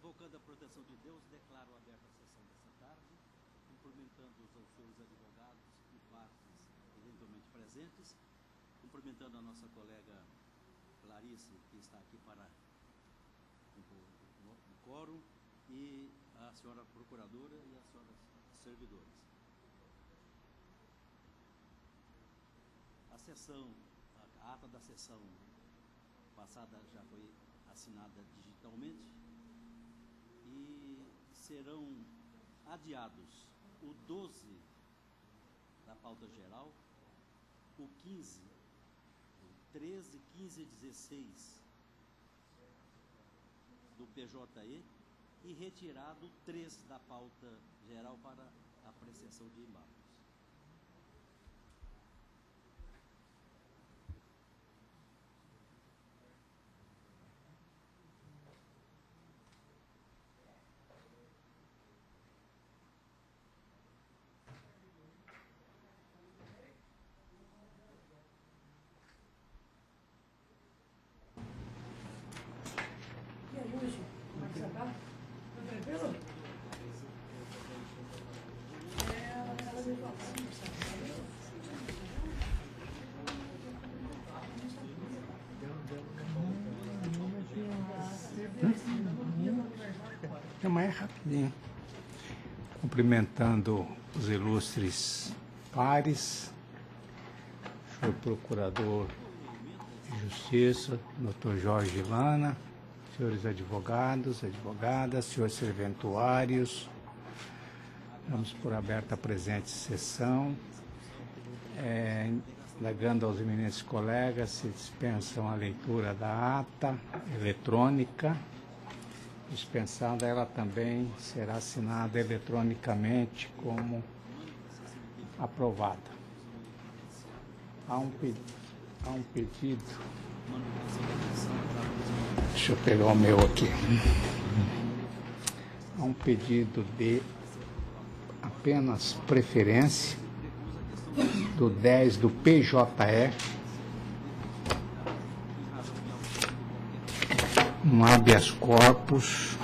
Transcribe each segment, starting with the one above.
Invocando a proteção de Deus, declaro aberta a sessão dessa tarde, cumprimentando os senhores advogados e partes eventualmente presentes, cumprimentando a nossa colega Clarice, que está aqui para o quórum, e a senhora procuradora e as senhoras servidoras. A ata da sessão passada já foi assinada digitalmente e serão adiados o 12 da pauta geral, o 15, o 13, 15 e 16 do PJE e retirado o 3 da pauta geral para apreciação de embargos. Mas é rapidinho. Cumprimentando os ilustres pares, senhor Procurador de Justiça, doutor Jorge Lana, senhores advogados, advogadas, senhores serventuários, damos por aberta a presente sessão, legando aos eminentes colegas se dispensam a leitura da ata eletrônica. Dispensada, ela também será assinada eletronicamente como aprovada. Há um pedido. Deixa eu pegar o meu aqui. Há um pedido de apenas preferência do 10 do PJE, um habeas corpus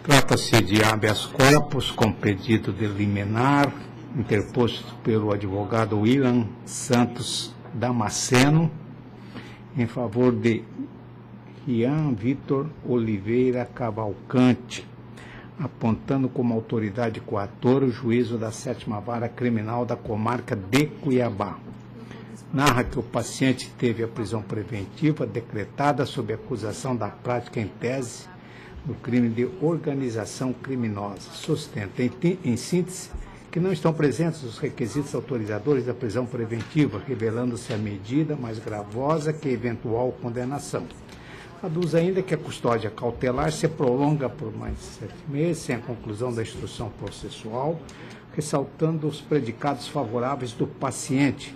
Trata-se de habeas corpus com pedido de liminar interposto pelo advogado William Santos Damasceno, em favor de Rian Vitor Oliveira Cavalcante, apontando como autoridade coatora o juízo da 7ª Vara Criminal da Comarca de Cuiabá. Narra que o paciente teve a prisão preventiva decretada sob acusação da prática em tese do crime de organização criminosa. Sustenta, em síntese, que não estão presentes os requisitos autorizadores da prisão preventiva, revelando-se a medida mais gravosa que a eventual condenação. Aduz ainda que a custódia cautelar se prolonga por mais de 7 meses, sem a conclusão da instrução processual, ressaltando os predicados favoráveis do paciente,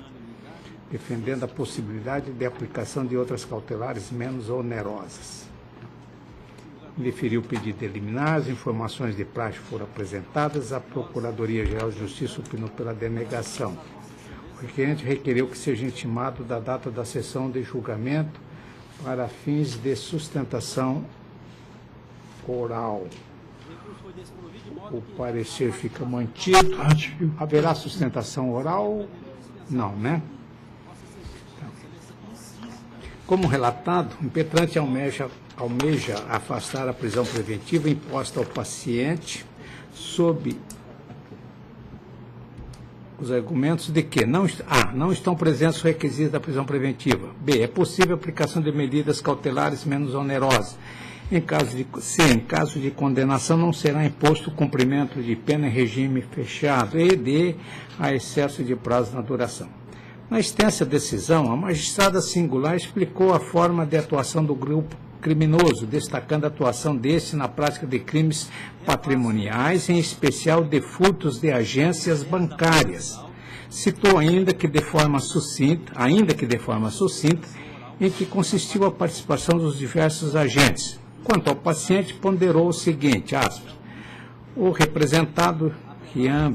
defendendo a possibilidade de aplicação de outras cautelares menos onerosas. Deferiu o pedido de liminar, as informações de praxe foram apresentadas, a Procuradoria-Geral de Justiça opinou pela denegação. O requerente requereu que seja intimado da data da sessão de julgamento para fins de sustentação oral. O parecer fica mantido. Haverá sustentação oral? Não, né? Como relatado, o impetrante almeja afastar a prisão preventiva imposta ao paciente sob os argumentos de que não estão presentes os requisitos da prisão preventiva. B, é possível a aplicação de medidas cautelares menos onerosas. Em caso de condenação, não será imposto o cumprimento de pena em regime fechado. E D, há excesso de prazo na duração. Na extensa decisão, a magistrada singular explicou a forma de atuação do grupo criminoso, destacando a atuação deste na prática de crimes patrimoniais, em especial de furtos de agências bancárias, citou ainda que de forma sucinta, em que consistiu a participação dos diversos agentes. Quanto ao paciente, ponderou o seguinte, aspas, o representado Rian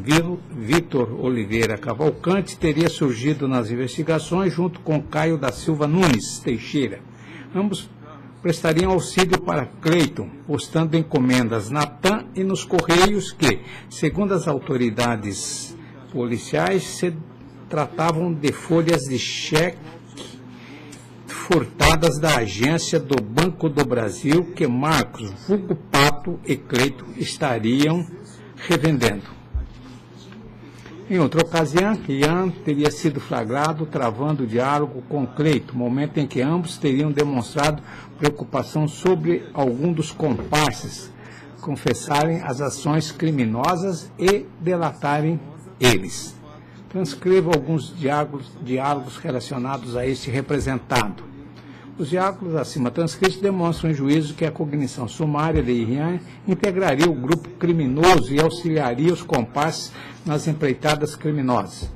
Vitor Oliveira Cavalcante teria surgido nas investigações junto com Caio da Silva Nunes Teixeira. Ambos prestariam auxílio para Cleiton, postando encomendas na TAM e nos Correios que, segundo as autoridades policiais, se tratavam de folhas de cheque furtadas da agência do Banco do Brasil que Marcos, vulgo Pato e Cleiton estariam revendendo. Em outra ocasião, Rian teria sido flagrado travando diálogo com Cleiton, momento em que ambos teriam demonstrado preocupação sobre algum dos comparsas confessarem as ações criminosas e delatarem eles. Transcrevo alguns diálogos relacionados a este representado. Os diálogos acima transcritos demonstram em juízo que a cognição sumária de Rian integraria o grupo criminoso e auxiliaria os comparsas nas empreitadas criminosas.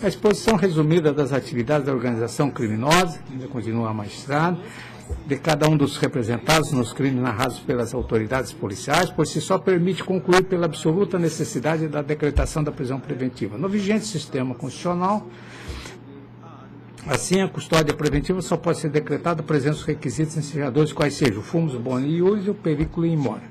A exposição resumida das atividades da organização criminosa, ainda continua a magistrado, de cada um dos representados nos crimes narrados pelas autoridades policiais, por si só permite concluir pela absoluta necessidade da decretação da prisão preventiva. No vigente sistema constitucional, assim, a custódia preventiva só pode ser decretada presente os requisitos ensejadores, quais sejam o fumus boni iuris e o periculo in mora.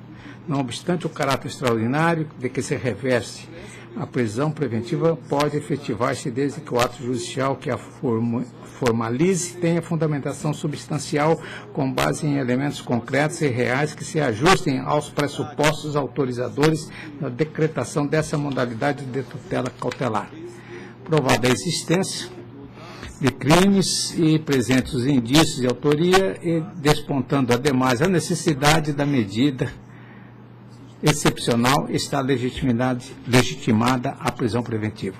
Não obstante o caráter extraordinário de que se reveste, a prisão preventiva pode efetivar-se desde que o ato judicial que a formalize tenha fundamentação substancial com base em elementos concretos e reais que se ajustem aos pressupostos autorizadores da decretação dessa modalidade de tutela cautelar. Provada a existência de crimes e presentes os indícios de autoria e despontando ademais a necessidade da medida excepcional, está legitimada a prisão preventiva.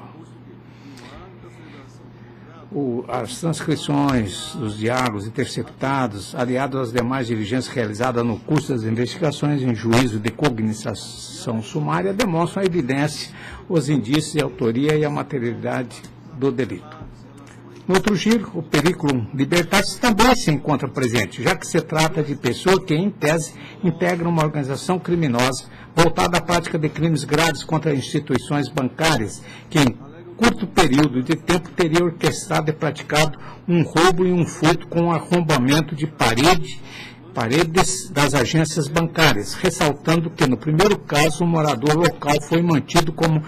As transcrições dos diálogos interceptados, aliados às demais diligências realizadas no curso das investigações em juízo de cognição sumária, demonstram a evidência, os indícios de autoria e a materialidade do delito. No outro giro, o periculum libertatis também se encontra presente, já que se trata de pessoa que, em tese, integra uma organização criminosa voltada à prática de crimes graves contra instituições bancárias, que, em curto período de tempo, teria orquestrado e praticado um roubo e um furto com arrombamento de paredes das agências bancárias, ressaltando que, no primeiro caso, o morador local foi mantido como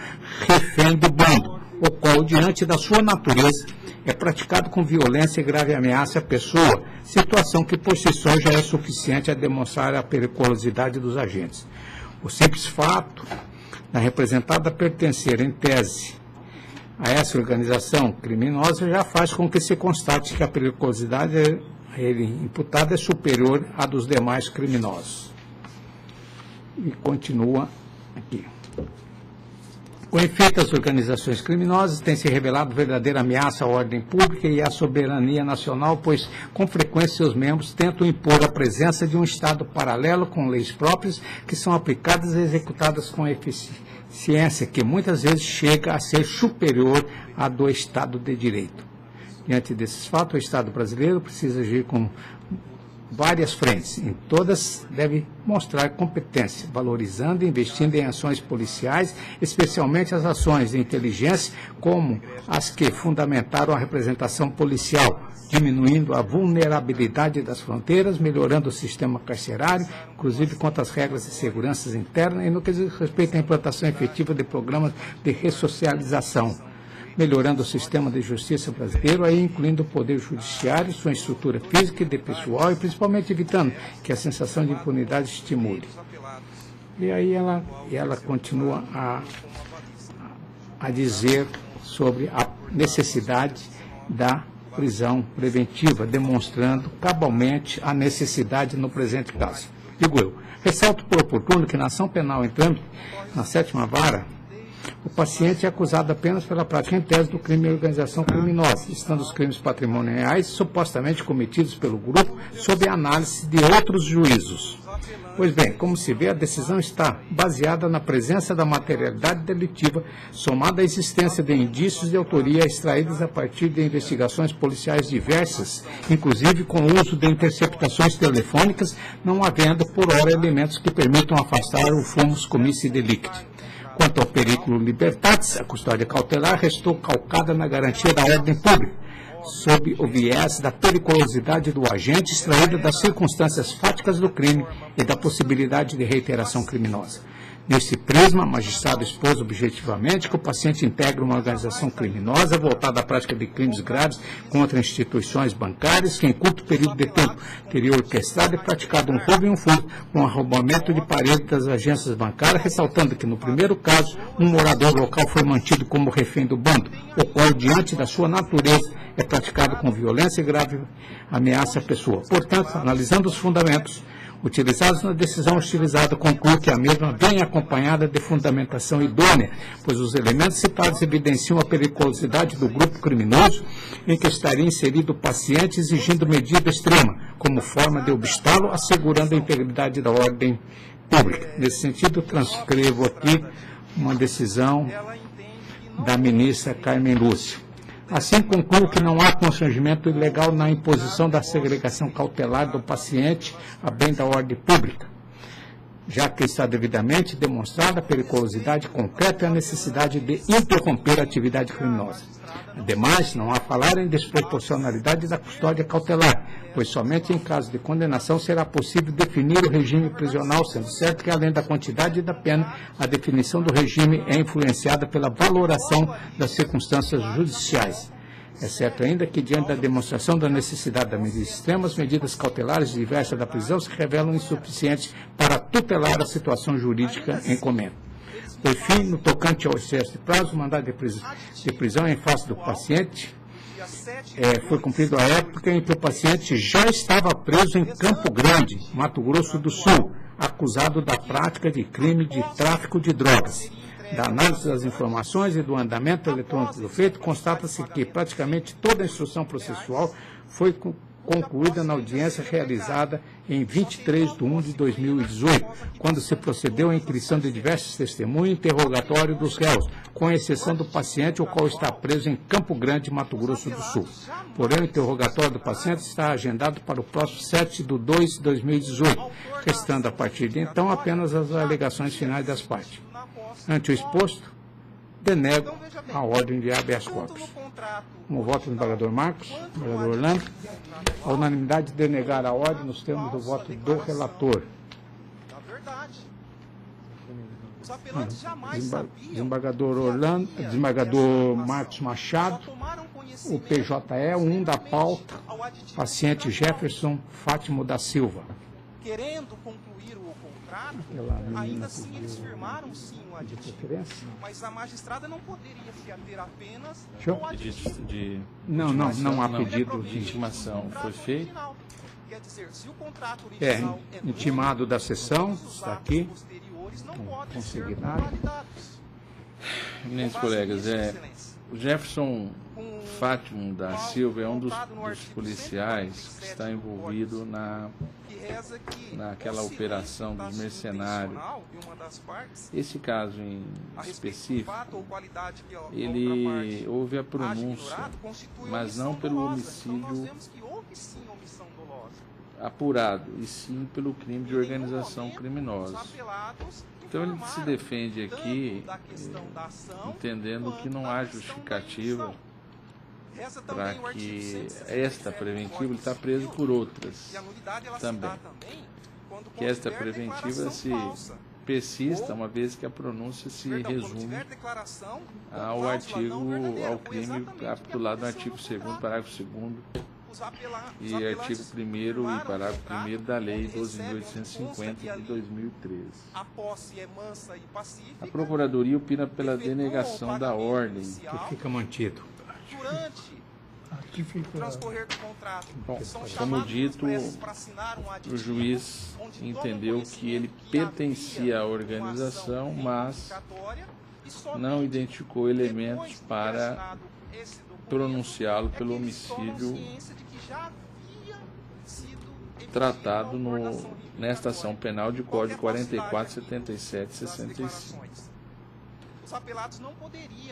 refém do bando, o qual, diante da sua natureza, é praticado com violência e grave ameaça à pessoa, situação que por si só já é suficiente a demonstrar a periculosidade dos agentes. O simples fato da representada pertencer, em tese, a essa organização criminosa já faz com que se constate que a periculosidade a ele imputada é superior à dos demais criminosos. E continua aqui. Com efeito, as organizações criminosas têm se revelado verdadeira ameaça à ordem pública e à soberania nacional, pois, com frequência, seus membros tentam impor a presença de um Estado paralelo com leis próprias que são aplicadas e executadas com eficiência, que muitas vezes chega a ser superior à do Estado de Direito. Diante desses fatos, o Estado brasileiro precisa agir com várias frentes. Em todas deve mostrar competência, valorizando e investindo em ações policiais, especialmente as ações de inteligência, como as que fundamentaram a representação policial, diminuindo a vulnerabilidade das fronteiras, melhorando o sistema carcerário, inclusive quanto às regras de segurança interna e no que diz respeito à implantação efetiva de programas de ressocialização, melhorando o sistema de justiça brasileiro, aí incluindo o poder judiciário, sua estrutura física e de pessoal, e principalmente evitando que a sensação de impunidade estimule. E aí ela continua a dizer sobre a necessidade da prisão preventiva, demonstrando cabalmente a necessidade no presente caso. Digo eu, ressalto por oportuno que na ação penal entrando na 7ª vara, o paciente é acusado apenas pela prática em tese do crime de organização criminosa, estando os crimes patrimoniais supostamente cometidos pelo grupo sob a análise de outros juízos. Pois bem, como se vê, a decisão está baseada na presença da materialidade delitiva, somada à existência de indícios de autoria extraídos a partir de investigações policiais diversas, inclusive com o uso de interceptações telefônicas, não havendo, por hora, elementos que permitam afastar o fumus comissi delicti. Quanto ao periculo libertatis, a custódia cautelar restou calcada na garantia da ordem pública, sob o viés da periculosidade do agente extraída das circunstâncias fáticas do crime e da possibilidade de reiteração criminosa. Nesse prisma, o magistrado expôs objetivamente que o paciente integra uma organização criminosa voltada à prática de crimes graves contra instituições bancárias que, em curto período de tempo, teria orquestrado e praticado um roubo e um furto com arrombamento de parede das agências bancárias, ressaltando que, no primeiro caso, um morador local foi mantido como refém do bando, o qual, diante da sua natureza, é praticado com violência e grave ameaça à pessoa. Portanto, analisando os fundamentos utilizados na decisão utilizada, conclui que a mesma vem acompanhada de fundamentação idônea, pois os elementos citados evidenciam a periculosidade do grupo criminoso em que estaria inserido o paciente, exigindo medida extrema, como forma de obstá-lo, assegurando a integridade da ordem pública. Nesse sentido, transcrevo aqui uma decisão da ministra Carmen Lúcia. Assim, concluo que não há constrangimento ilegal na imposição da segregação cautelar do paciente a bem da ordem pública, já que está devidamente demonstrada a periculosidade concreta e a necessidade de interromper a atividade criminosa. Ademais, não há falar em desproporcionalidade da custódia cautelar, pois somente em caso de condenação será possível definir o regime prisional, sendo certo que, além da quantidade da pena, a definição do regime é influenciada pela valoração das circunstâncias judiciais. É certo ainda que, diante da demonstração da necessidade da medida extrema, as medidas cautelares diversas da prisão se revelam insuficientes para tutelar a situação jurídica em comenda. Por fim, no tocante ao excesso de prazo, o mandado de prisão em face do paciente foi cumprido à época em que o paciente já estava preso em Campo Grande, Mato Grosso do Sul, acusado da prática de crime de tráfico de drogas. Da análise das informações e do andamento eletrônico do feito, constata-se que praticamente toda a instrução processual foi concluída na audiência realizada em 23 de 1 de 2018, quando se procedeu à inscrição de diversos testemunhos e interrogatório dos réus, com exceção do paciente, o qual está preso em Campo Grande, Mato Grosso do Sul. Porém, o interrogatório do paciente está agendado para o próximo 7 de 2 de 2018, restando a partir de então apenas as alegações finais das partes. Ante o exposto, denego a ordem de habeas corpus. No voto do desembargador Marcos, do desembargador Orlando, a unanimidade de denegar a ordem nos termos do voto do relator. Desembargador Orlando, desembargador Marcos Machado, o PJE 1 da pauta, paciente Jefferson Fátimo da Silva. Querendo concluir o contrato, ainda assim eles firmaram sim o aditivo, mas a magistrada não poderia se ater apenas ao aditivo. Não há pedido de intimação. Foi feito? Quer dizer, se o contrato original intimado da sessão, está aqui, posteriores não podem consegui ser nada. validados. Eminentes colegas, o Jefferson Fátimo da Silva é um dos policiais que está envolvido naquela operação dos mercenários. Esse caso em específico, houve a pronúncia, mas não pelo homicídio apurado, e sim pelo crime de organização criminosa. Então ele se defende aqui, entendendo que não há justificativa para que esta preventiva, ele está preso por outras também. Que esta preventiva se persista, uma vez que a pronúncia se resume ao crime capitulado no artigo 2º, parágrafo 2º, e artigo 1º e parágrafo 1º da Lei 12.850 de 2013. A Procuradoria opina pela denegação da ordem, que fica mantido. Durante o transcorrer do contrato, bom, como dito, o juiz entendeu que ele pertencia à organização, mas não identificou elementos para pronunciá-lo pelo homicídio tratado nesta ação penal de Código 44, 77 e 65.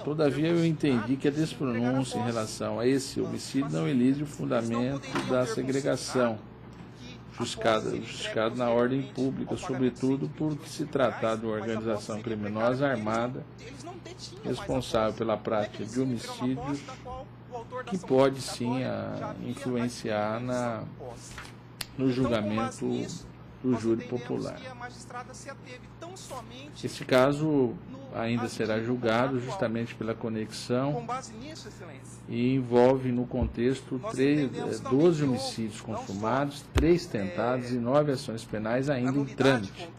Todavia, eu entendi que a despronúncia em relação a esse homicídio não elige o fundamento da segregação justificado na ordem pública, sobretudo porque se tratar de uma organização criminosa armada responsável pela prática de homicídios que pode sim influenciar no julgamento do júri popular. Esse caso ainda será julgado justamente pela conexão e envolve no contexto 12 homicídios consumados, 3 tentados e 9 ações penais ainda em trâmite,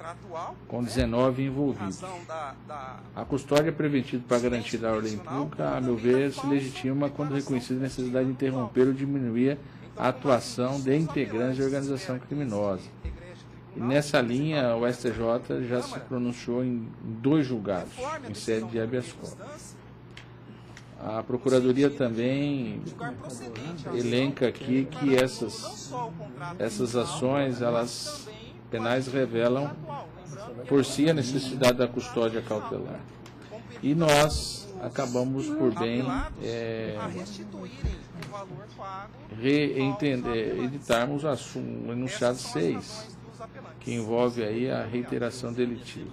com 19 envolvidos. A custódia preventiva para garantir a ordem pública, a meu ver, se legitima quando reconhecida a necessidade de interromper ou diminuir a atuação de integrantes de organização criminosa. E nessa linha, o STJ já se pronunciou em 2 julgados, em sede de habeas corpus. A Procuradoria também elenca aqui que essas ações penais revelam por si a necessidade da custódia cautelar. E nós acabamos por bem editarmos o enunciado 6, que envolve aí a reiteração delitiva.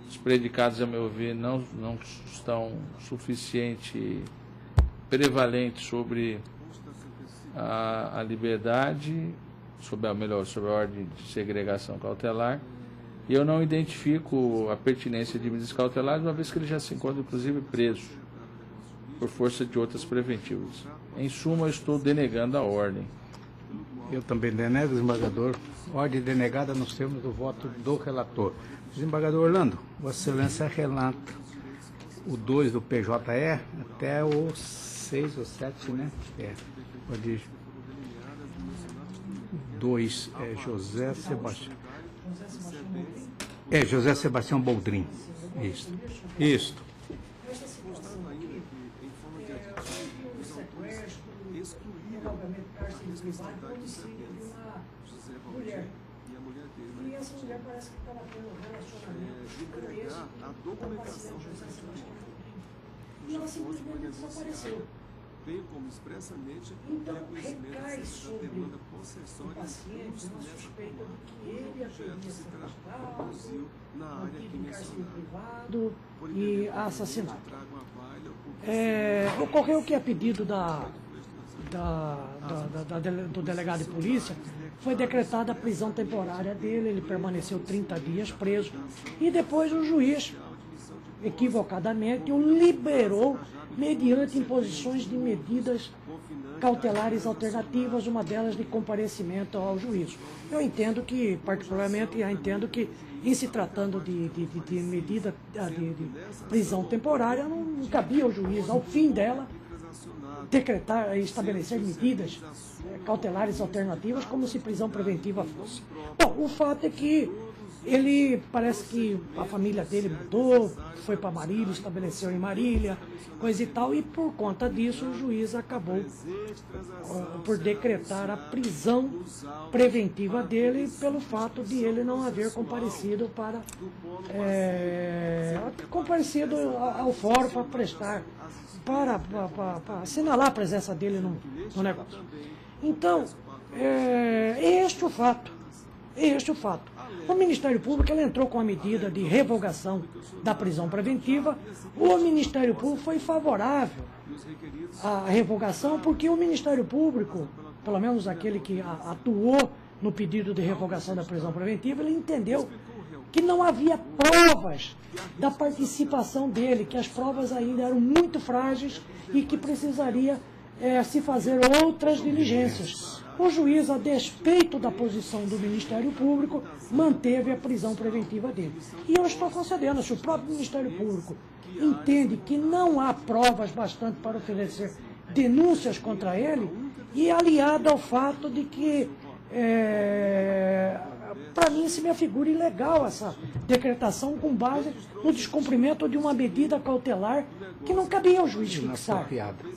Os predicados, a meu ver, não estão suficiente prevalentes sobre a liberdade, sobre a ordem de segregação cautelar, e eu não identifico a pertinência de medidas cautelares, uma vez que ele já se encontra, inclusive, preso por força de outras preventivas. Em suma, eu estou denegando a ordem. Eu também denego, desembargador. Ordem denegada nos termos do voto do relator. Desembargador Orlando, Vossa Excelência relata o 2 do PJE até o 6 ou 7, né? Pode 2 José Sebastião. José Sebastião Boldrin. Isto. E essa mulher parece que estava tendo um relacionamento com a documentação e ela simplesmente desapareceu. Bem como expressamente então, recai sobre o paciente uma suspeita de que ele atendia ser afastado, mantido em cárcere privado e assassinado. Ocorreu que a pedido do delegado de polícia foi decretada a prisão temporária dele, ele permaneceu 30 dias preso e depois o juiz, equivocadamente, o liberou mediante imposições de medidas cautelares alternativas, uma delas de comparecimento ao juízo. Eu entendo que, particularmente, em se tratando de medida de prisão temporária, não cabia ao juiz, ao fim dela, decretar, estabelecer medidas cautelares alternativas como se prisão preventiva fosse. Bom, o fato é que ele, parece que a família dele mudou, foi para Marília, estabeleceu em Marília, coisa e tal, e por conta disso o juiz acabou por decretar a prisão preventiva dele pelo fato de ele não haver comparecido ao fórum para prestar, para assinalar a presença dele no negócio. Então, este é o fato. O Ministério Público entrou com a medida de revogação da prisão preventiva. O Ministério Público foi favorável à revogação porque o Ministério Público, pelo menos aquele que atuou no pedido de revogação da prisão preventiva, ele entendeu que não havia provas da participação dele, que as provas ainda eram muito frágeis e que precisaria se fazer outras diligências. O juiz, a despeito da posição do Ministério Público, manteve a prisão preventiva dele. E eu estou concedendo, se o próprio Ministério Público entende que não há provas bastante para oferecer denúncias contra ele, e aliado ao fato de que, para mim, se me figura ilegal essa decretação com base no descumprimento de uma medida cautelar que não cabia ao juiz fixar,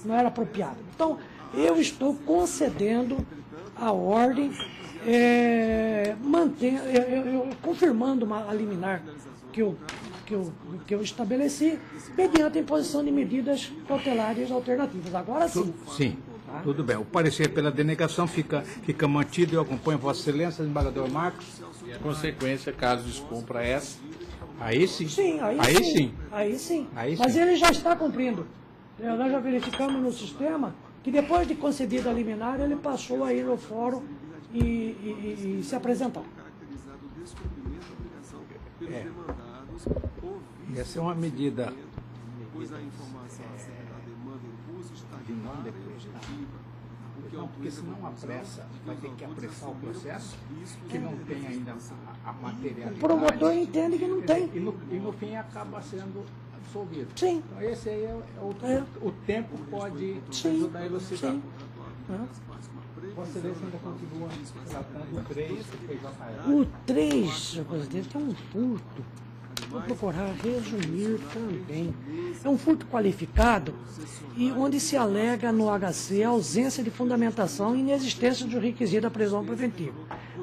não era apropriado. Então, eu estou concedendo a ordem, confirmando a liminar que eu estabeleci, mediante a imposição de medidas cautelares alternativas. Agora sim. Sim. Tá? Tudo bem. O parecer pela denegação fica mantido. Eu acompanho Vossa Excelência, desembargador Marcos. E a consequência, caso descumpra essa... Aí sim. Sim, aí sim. Mas ele já está cumprindo. Nós já verificamos no sistema que depois de concedido a liminar, ele passou a ir ao fórum e se apresentar. E essa é uma medida Pois a informação acerca da demanda em curso está de não decretar. Não, porque senão apressa, vai ter que apressar o processo, que não tem ainda a materialidade. O promotor entende que não tem. E no fim acaba sendo absolvido. Sim. Então esse aí o tempo pode ajudar a elucidar. Vossa Excelência ainda continua tratando o 3 do PJR. O 3, senhor presidente, é um furto. Vou procurar resumir também. É um furto qualificado e onde se alega no HC a ausência de fundamentação e inexistência do requisito da prisão preventiva.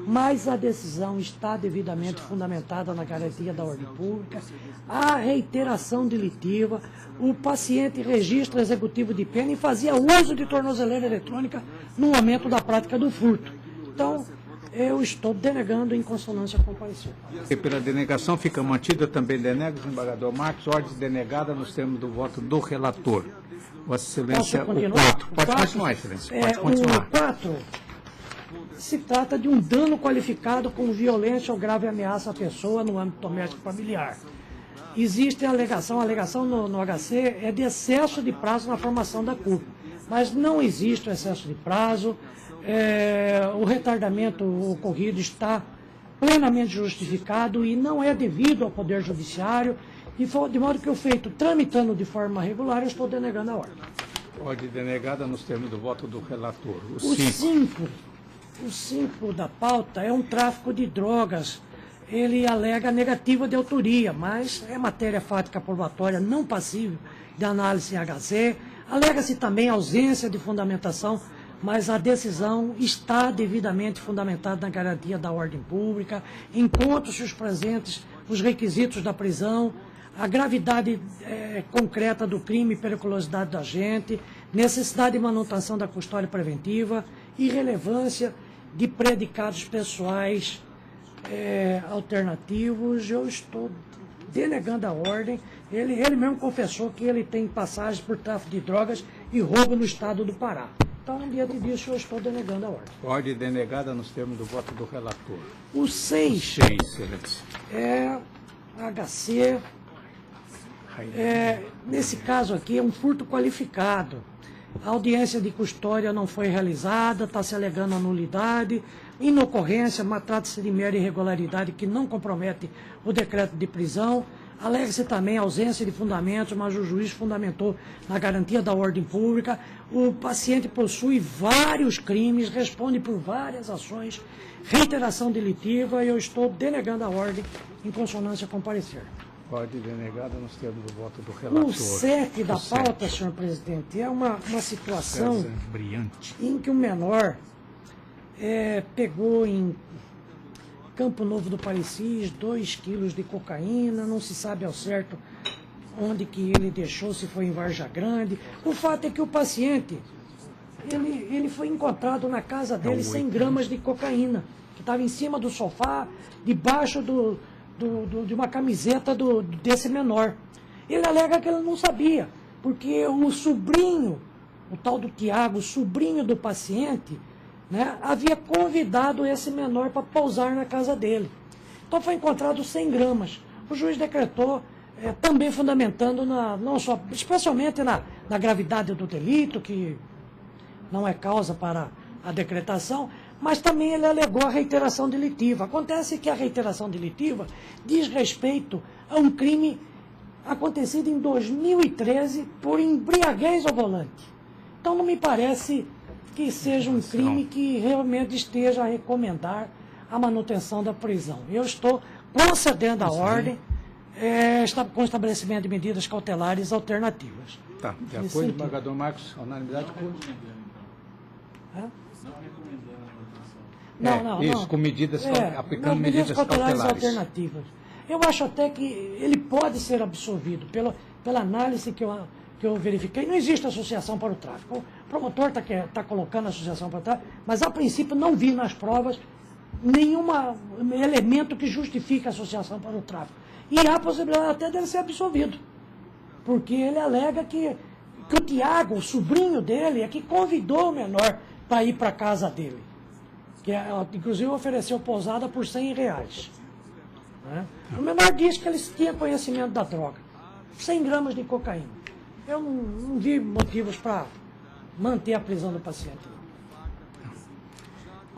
Mas a decisão está devidamente fundamentada na garantia da ordem pública, a reiteração delitiva, o paciente registra executivo de pena e fazia uso de tornozeleira eletrônica no momento da prática do furto. Então, eu estou denegando em consonância com o parecer. E pela denegação fica mantida, também denega, desembargador Marcos, ordem denegada nos termos do voto do relator. Vossa Excelência, o 4. Pode continuar, Excelência. Pode continuar. O 4 se trata de um dano qualificado com violência ou grave ameaça à pessoa no âmbito doméstico familiar. Existe a alegação no HC é de excesso de prazo na formação da culpa, mas não existe o excesso de prazo. O retardamento ocorrido está plenamente justificado e não é devido ao Poder Judiciário, de modo que o feito tramitando de forma regular, eu estou denegando a ordem. Ordem denegada nos termos do voto do relator. O 5 da pauta é um tráfico de drogas. Ele alega negativa de autoria, mas é matéria fática probatória não passível de análise em HC. Alega-se também ausência de fundamentação, mas a decisão está devidamente fundamentada na garantia da ordem pública, encontram-se os presentes os requisitos da prisão, a gravidade concreta do crime e periculosidade do agente, necessidade de manutenção da custódia preventiva e relevância de predicados pessoais alternativos. Eu estou denegando a ordem. Ele mesmo confessou que ele tem passagens por tráfico de drogas e roubo no estado do Pará. Então, diante disso, eu estou denegando a ordem. Ordem denegada nos termos do voto do relator. O 6 é HC. Nesse caso aqui, é um furto qualificado. A audiência de custódia não foi realizada, está se alegando a nulidade, inocorrência, mas trata-se de mera irregularidade que não compromete o decreto de prisão. Alega-se também a ausência de fundamentos, mas o juiz fundamentou na garantia da ordem pública. O paciente possui vários crimes, responde por várias ações, reiteração delitiva, e eu estou denegando a ordem em consonância com o parecer. Ordem denegada nos termos do voto do relator. O 7 da pauta, senhor presidente, é uma situação em que o menor pegou em Campo Novo do Parecis 2 quilos de cocaína, não se sabe ao certo onde que ele deixou, se foi em Varja Grande. O fato é que o paciente, ele foi encontrado na casa dele 100 gramas de cocaína, que estava em cima do sofá, debaixo de uma camiseta desse menor. Ele alega que ele não sabia, porque o sobrinho, o tal do Tiago, o sobrinho do paciente, havia convidado esse menor para pousar na casa dele. Então foi encontrado 100 gramas. O juiz decretou, também fundamentando, especialmente na gravidade do delito, que não é causa para a decretação, mas também ele alegou a reiteração delitiva. Acontece que a reiteração delitiva diz respeito a um crime acontecido em 2013 por embriaguez ao volante. Então não me parece que seja um crime que realmente esteja a recomendar a manutenção da prisão. Eu estou concedendo a ordem com estabelecimento de medidas cautelares alternativas. Tá, de acordo, desembargador Marcos, unanimidade com... Não. Isso, com medidas, aplicando medidas cautelares alternativas. Eu acho até que ele pode ser absolvido pela análise que eu verifiquei. Não existe associação para o tráfico. O promotor está colocando associação para o tráfico, mas a princípio não vi nas provas nenhum elemento que justifique a associação para o tráfico. E há a possibilidade até dele ser absolvido, porque ele alega que o Tiago, o sobrinho dele, é que convidou o menor para ir para a casa dele. Que inclusive ofereceu pousada por R$100. Né? O menor disse que ele tinha conhecimento da droga. 100 gramas de cocaína. Eu não vi motivos para manter a prisão do paciente.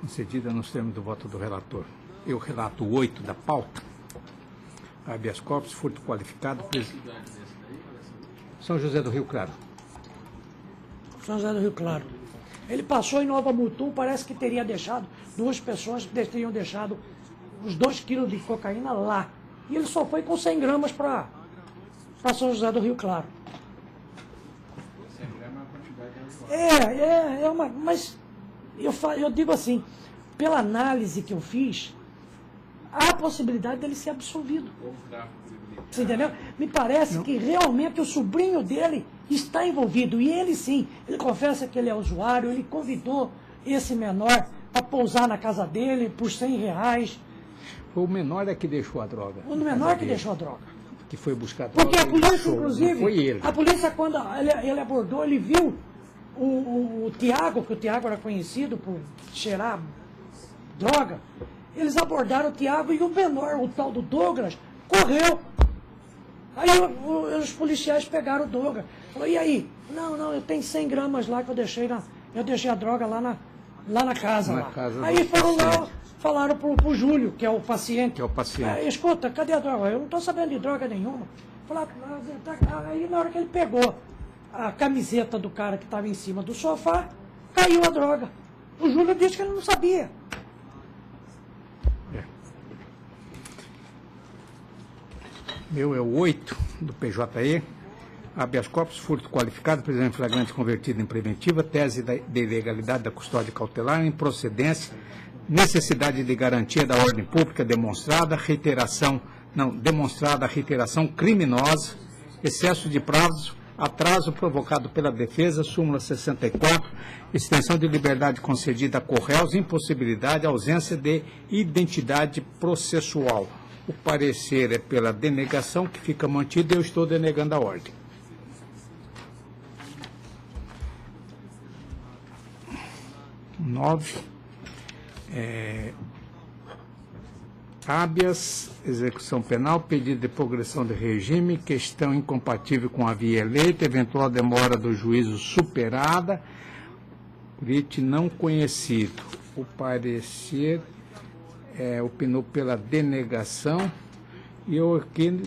Concedida nos termos do voto do relator. Eu relato 8 da pauta. Habeas corpus, furto qualificado. São José do Rio Claro. São José do Rio Claro. Ele passou em Nova Mutum, parece que teria deixado, 2 pessoas que teriam deixado os 2 quilos de cocaína lá. E ele só foi com 100 gramas para São José do Rio Claro. 100 gramas é uma quantidade razoável. Mas eu digo assim, pela análise que eu fiz, há a possibilidade dele ser absolvido. Você entendeu? Me parece que realmente o sobrinho dele está envolvido. E ele sim, ele confessa que ele é usuário, ele convidou esse menor para pousar na casa dele por R$100. Foi o menor que deixou a droga. O menor que deixou a droga. Que foi buscar a droga. Porque a polícia, inclusive, foi ele. A polícia, quando ele abordou, ele viu o Tiago, que o Tiago era conhecido por cheirar droga. Eles abordaram o Tiago e o menor, o tal do Douglas, correu. Aí os policiais pegaram o Douglas. Falou, e aí? Não, eu tenho 100 gramas lá que eu deixei a droga lá na casa. Aí foram lá, falaram pro Júlio, que é o paciente. Escuta, cadê a droga? Eu não estou sabendo de droga nenhuma. Falaram, aí na hora que ele pegou a camiseta do cara que estava em cima do sofá, caiu a droga. O Júlio disse que ele não sabia. Meu é o 8 do PJE, habeas corpus, furto qualificado, prisão em flagrante convertido em preventiva, tese de ilegalidade da custódia cautelar, improcedência, necessidade de garantia da ordem pública demonstrada, reiteração criminosa, excesso de prazo, atraso provocado pela defesa, súmula 64, extensão de liberdade concedida a corréus, impossibilidade, ausência de identidade processual. O parecer é pela denegação, que fica mantido, e eu estou denegando a ordem. Habeas, execução penal, pedido de progressão de regime, questão incompatível com a via eleita, eventual demora do juízo superada, writ não conhecido. O parecer opinou pela denegação e eu aqui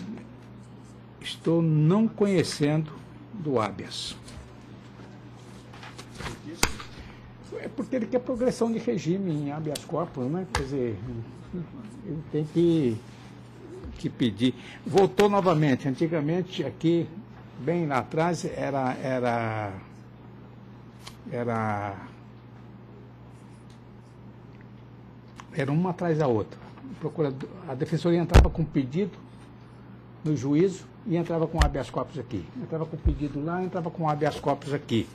estou não conhecendo do habeas. É porque ele quer progressão de regime em habeas corpus, né? Quer dizer, ele tem que pedir. Voltou novamente. Antigamente, aqui, bem lá atrás, era uma atrás da outra. A defensoria entrava com pedido no juízo e entrava com habeas corpus aqui. Entrava com pedido lá, entrava com habeas corpus aqui.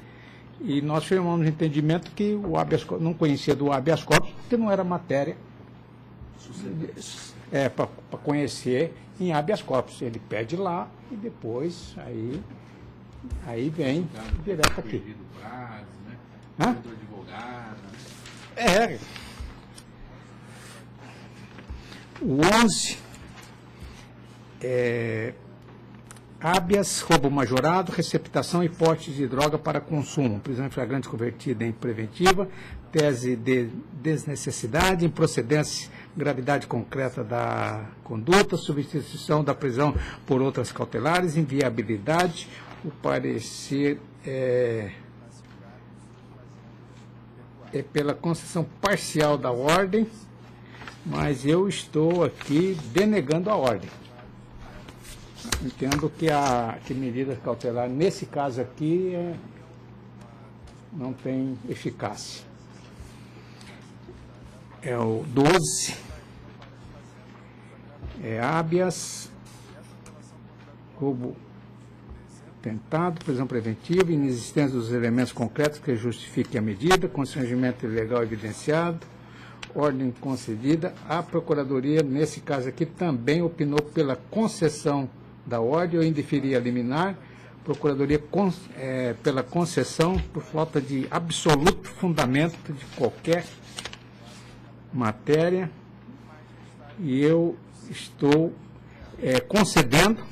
E nós firmamos no entendimento que o habeas corpus não conhecia do habeas corpus, porque não era matéria para conhecer em habeas corpus. Ele pede lá e depois aí vem direto aqui. O 11 habeas, roubo majorado, receptação e porte de droga para consumo, prisão em flagrante convertida em preventiva, tese de desnecessidade, improcedência, gravidade concreta da conduta, substituição da prisão por outras cautelares, inviabilidade. O parecer é pela concessão parcial da ordem, mas eu estou aqui denegando a ordem. Entendo que medida cautelar, nesse caso aqui, não tem eficácia. É o 12, habeas, roubo tentado, prisão preventiva, inexistência dos elementos concretos que justifiquem a medida, constrangimento ilegal evidenciado, ordem concedida. A Procuradoria, nesse caso aqui, também opinou pela concessão da ordem ou indeferir a liminar. Procuradoria pela concessão por falta de absoluto fundamento de qualquer matéria, e eu estou concedendo,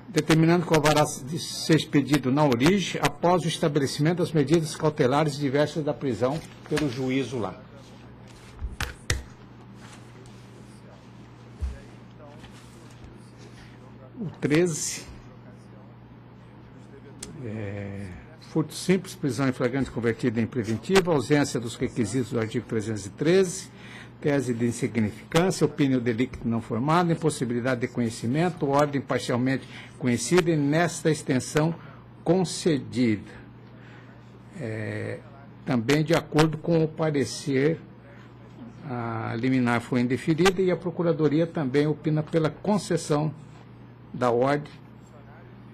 determinando que o alvará seja expedido na origem após o estabelecimento das medidas cautelares diversas da prisão pelo juízo lá. O 13, furto simples, prisão em flagrante convertida em preventiva, ausência dos requisitos do artigo 313, tese de insignificância, opinião delicto não formado, impossibilidade de conhecimento, ordem parcialmente conhecida e nesta extensão concedida. Também de acordo com o parecer, a liminar foi indeferida e a Procuradoria também opina pela concessão da ordem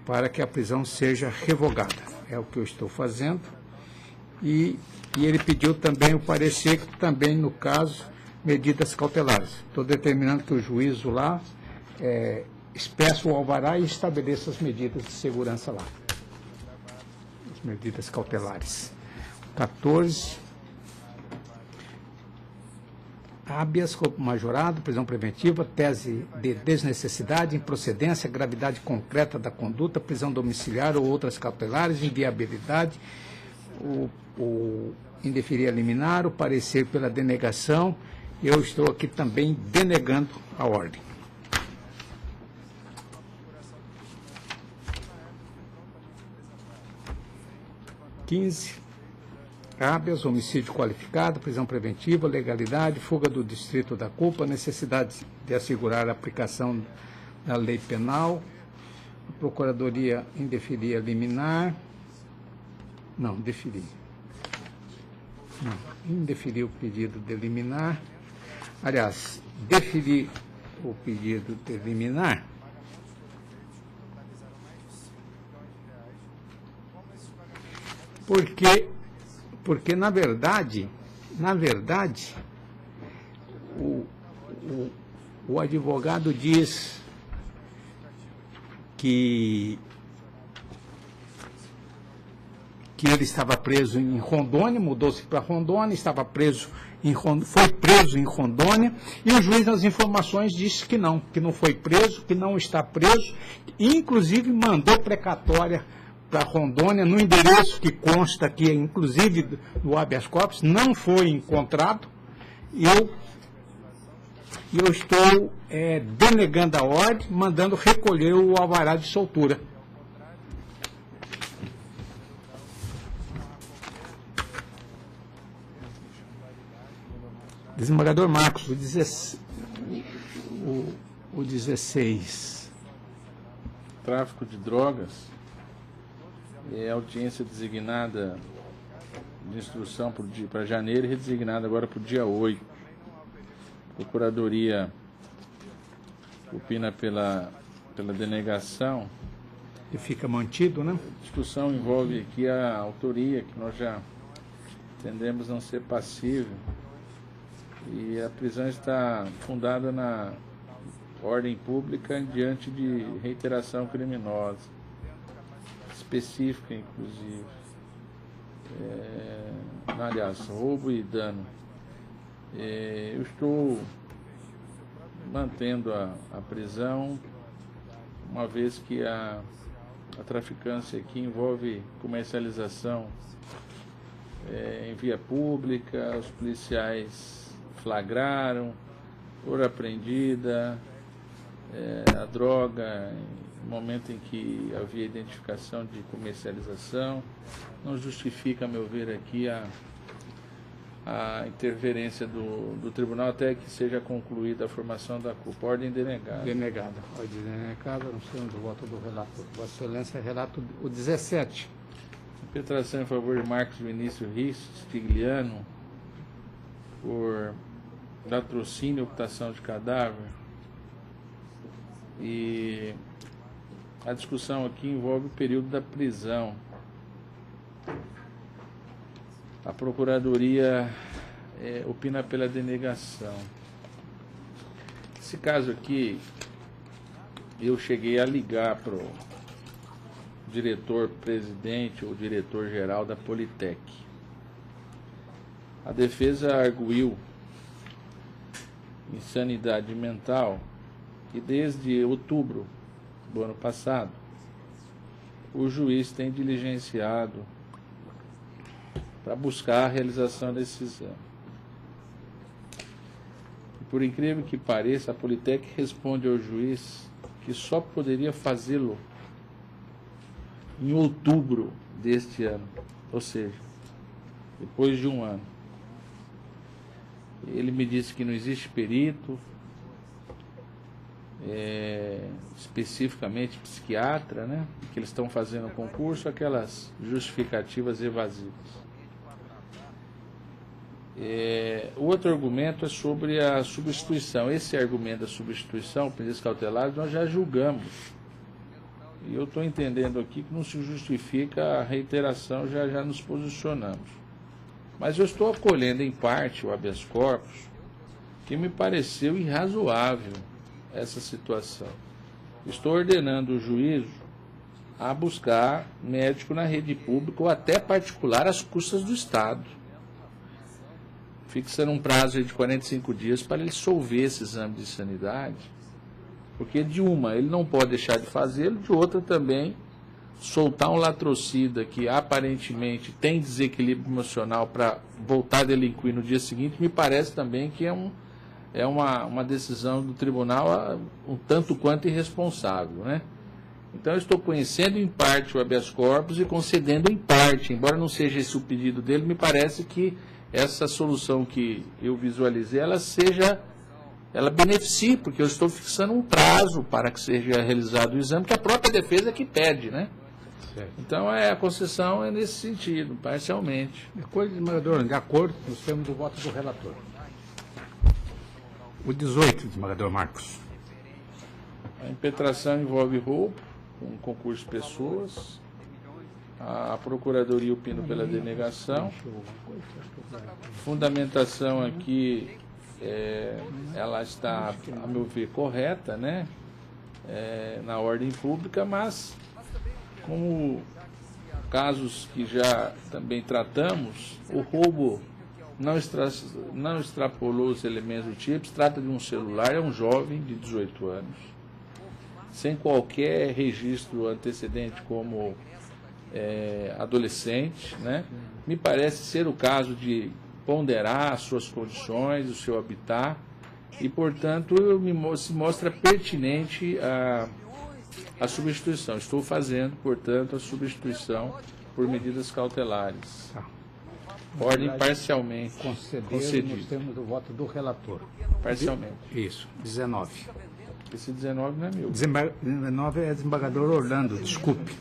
para que a prisão seja revogada. É o que eu estou fazendo. E ele pediu também o parecer, que também, no caso, medidas cautelares. Estou determinando que o juízo lá espeça o alvará e estabeleça as medidas de segurança lá. As medidas cautelares. 14. Habeas, corpo majorado, prisão preventiva, tese de desnecessidade, improcedência, gravidade concreta da conduta, prisão domiciliar ou outras cautelares, inviabilidade, o indeferir a liminar, o parecer pela denegação. Eu estou aqui também denegando a ordem. Habeas, homicídio qualificado, prisão preventiva, legalidade, fuga do distrito da culpa, necessidade de assegurar a aplicação da lei penal, a Procuradoria indeferir a liminar, indeferir o pedido de liminar, aliás, deferir o pedido de liminar, porque na verdade, o advogado diz que ele estava preso em Rondônia, mudou-se para Rondônia, foi preso em Rondônia, e o juiz nas informações disse que não foi preso, que não está preso, e inclusive mandou precatória para Rondônia, no endereço que consta aqui, inclusive do habeas corpus, não foi encontrado, e eu estou denegando a ordem, mandando recolher o alvará de soltura. Desembargador Marcos, o 16. Tráfico de drogas. Audiência designada de instrução para janeiro e redesignada agora para o dia 8. Procuradoria opina pela denegação. E fica mantido, né? A discussão envolve aqui a autoria, que nós já entendemos não ser passível. E a prisão está fundada na ordem pública diante de reiteração criminosa. Específica, inclusive, aliás, roubo e dano. Eu estou mantendo a prisão, uma vez que a traficância aqui envolve comercialização em via pública, os policiais flagraram, foram apreendida a droga no momento em que havia identificação de comercialização. Não justifica, a meu ver, aqui a interferência do tribunal até que seja concluída a formação da culpa. Ordem denegada. Denegada. Ordem denegada, não sei onde o voto do relator. Vossa Excelência, relato o 17. Impetração em favor de Marcos Vinícius Stigliano por latrocínio e ocultação de cadáver. E a discussão aqui envolve o período da prisão. A Procuradoria opina pela denegação. Esse caso aqui, eu cheguei a ligar para o diretor-presidente ou diretor-geral da Politec. A defesa arguiu insanidade mental e desde outubro do ano passado o juiz tem diligenciado para buscar a realização desse exame. E por incrível que pareça, a Politec responde ao juiz que só poderia fazê-lo em outubro deste ano, ou seja, depois de um ano. Ele me disse que não existe perito, especificamente psiquiatra, né? Que eles estão fazendo o concurso, aquelas justificativas evasivas. O outro argumento é sobre a substituição. Esse argumento da substituição, pedidos cautelares, nós já julgamos. E eu estou entendendo aqui que não se justifica a reiteração, já nos posicionamos. Mas eu estou acolhendo em parte o habeas corpus, que me pareceu irrazoável essa situação. Estou ordenando o juízo a buscar médico na rede pública ou até particular às custas do Estado, fixando um prazo de 45 dias para ele solver esse exame de sanidade, porque de uma, ele não pode deixar de fazê-lo, de outra também, soltar um latrocida que aparentemente tem desequilíbrio emocional para voltar a delinquir no dia seguinte, me parece também que é uma decisão do tribunal um tanto quanto irresponsável, né? Então eu estou conhecendo em parte o habeas corpus e concedendo em parte, embora não seja esse o pedido dele, me parece que essa solução que eu visualizei, ela beneficie, porque eu estou fixando um prazo para que seja realizado o exame, que a própria defesa que pede, né? Certo. Então a concessão é nesse sentido, parcialmente. Desembargador, de acordo com os termos do voto do relator. O 18, desembargador Marcos. A impetração envolve roubo, com concurso de pessoas. A Procuradoria opina pela denegação. Fundamentação aqui, ela está, a meu ver, correta, né? Na ordem pública, mas como casos que já também tratamos, o roubo não extrapolou os elementos do tipo. Se trata de um celular, é um jovem de 18 anos, sem qualquer registro antecedente como adolescente, né? Me parece ser o caso de ponderar as suas condições, o seu habitat, e, portanto, se mostra pertinente a substituição. Estou fazendo, portanto, a substituição por medidas cautelares. Ordem parcialmente concedida. Nós temos o voto do relator. Parcialmente. Isso, 19. Esse 19 não é meu. 19 é desembargador Orlando, desculpe.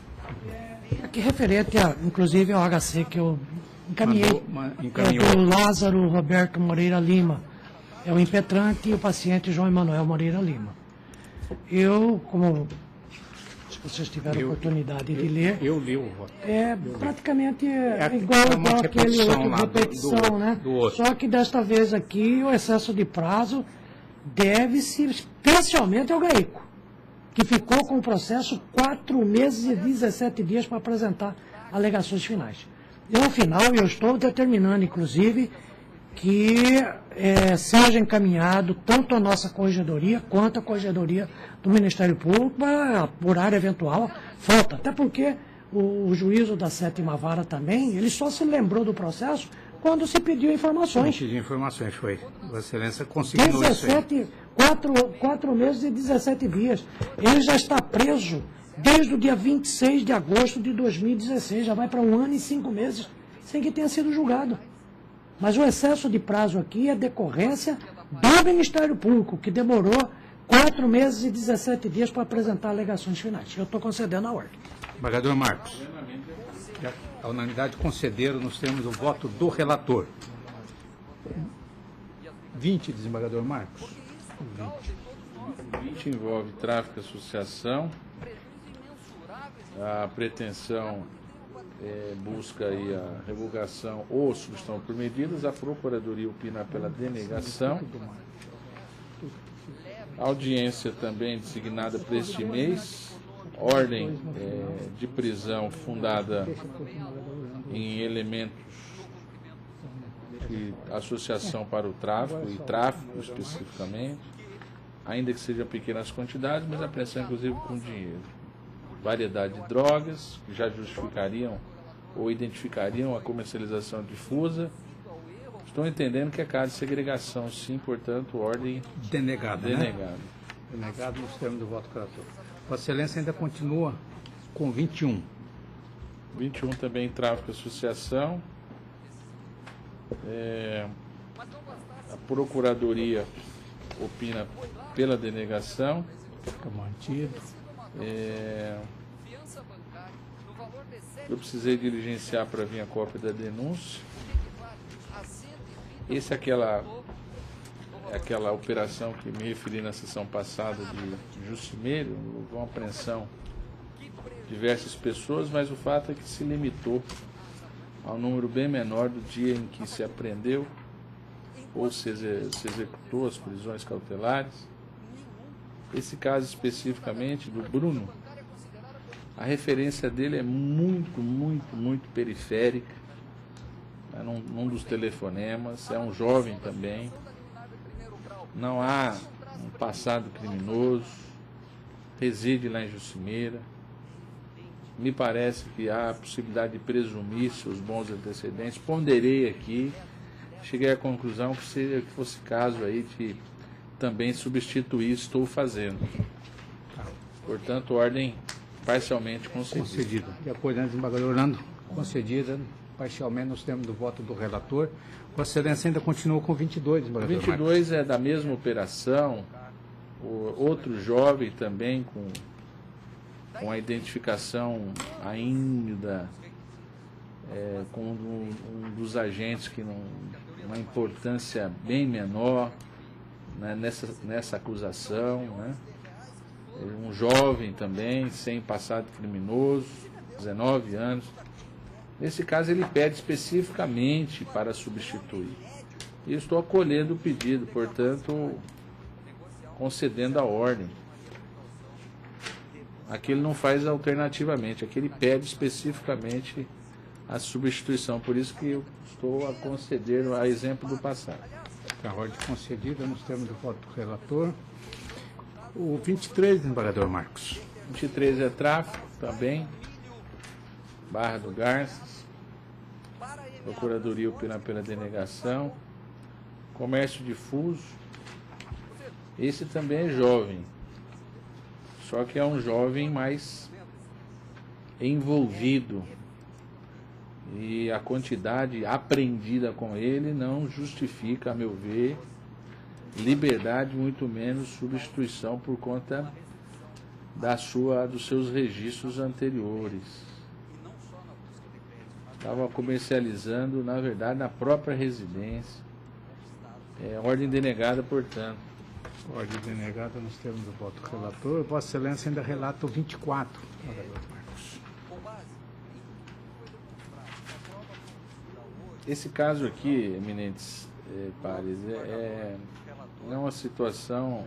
Aqui referente, inclusive, ao HC que eu encaminhei, encaminhou. É do Lázaro Roberto Moreira Lima. É o impetrante e o paciente João Emanuel Moreira Lima. Eu, como se vocês tiveram oportunidade de ler... Eu li o voto. Praticamente igual aquele outro, repetição, né? Só que desta vez aqui o excesso de prazo deve-se especialmente ao GAECO, que ficou com o processo 4 meses e 17 dias para apresentar alegações finais. E ao final eu estou determinando, inclusive, que seja encaminhado tanto a nossa corregedoria quanto a corregedoria do Ministério Público para apurar eventual falta. Até porque o juízo da 7ª Vara também, ele só se lembrou do processo quando se pediu informações. Pediu informações, foi. Vossa Excelência conseguiu 4 meses e 17 dias. Ele já está preso desde o dia 26 de agosto de 2016, já vai para 1 ano e 5 meses sem que tenha sido julgado. Mas o excesso de prazo aqui é decorrência do Ministério Público, que demorou 4 meses e 17 dias para apresentar alegações finais. Eu estou concedendo a ordem. Desembargador Marcos, a unanimidade concederam nos termos do voto do relator. 20, desembargador Marcos. 20 envolve tráfico e associação. A pretensão busca aí a revogação ou substituição por medidas. A Procuradoria opina pela denegação. A audiência também designada para este mês. Ordem de prisão fundada em elementos de associação para o tráfico, e tráfico especificamente, ainda que sejam pequenas quantidades, mas apreensão inclusive com dinheiro. Variedade de drogas, que já justificariam ou identificariam a comercialização difusa. Estou entendendo que é caso de segregação, sim, portanto, ordem denegada. Denegada. Denegado nos termos do voto relator. Vossa Excelência ainda continua com 21. 21 também tráfico e associação. A Procuradoria opina pela denegação. Fica mantido. Eu precisei diligenciar para vir a cópia da denúncia. Essa é aquela operação que me referi na sessão passada de Justimeiro, uma apreensão de diversas pessoas, mas o fato é que se limitou a um número bem menor do dia em que se apreendeu ou se executou as prisões cautelares. Esse caso especificamente do Bruno, a referência dele é muito periférica, num dos telefonemas, é um jovem também, não há um passado criminoso, reside lá em Jucimeira. Me parece que há a possibilidade de presumir seus bons antecedentes. Ponderei aqui, cheguei à conclusão que fosse caso aí de também substituir, estou fazendo. Portanto, ordem parcialmente concedida. De acordo com o desembargador Orlando, concedida parcialmente nos termos do voto do relator. Vossa Excelência ainda continua com 22, desembargador 22 Marcos. É da mesma operação. Outro jovem também com a identificação ainda com um dos agentes que uma importância bem menor, né, nessa acusação, né? Um jovem também, sem passado criminoso, 19 anos. Nesse caso ele pede especificamente para substituir. E estou acolhendo o pedido, portanto, concedendo a ordem. Aqui ele não faz alternativamente, aqui ele pede especificamente a substituição, por isso que eu estou a conceder a exemplo do passado. A ordem concedida nos termos do voto do relator. O 23, desembargador Marcos. 23 é tráfico também, Barra do Garças, Procuradoria opina pela denegação, comércio difuso. Esse também é jovem, só que é um jovem mais envolvido e a quantidade apreendida com ele não justifica, a meu ver, liberdade, muito menos substituição por conta dos seus registros anteriores. Estava comercializando, na verdade, na própria residência. Ordem denegada, portanto. Ordem denegada nos termos do voto do relator. Vossa Excelência ainda relata o 24, desembargador Marcos. Esse caso aqui, eminentes pares, é uma situação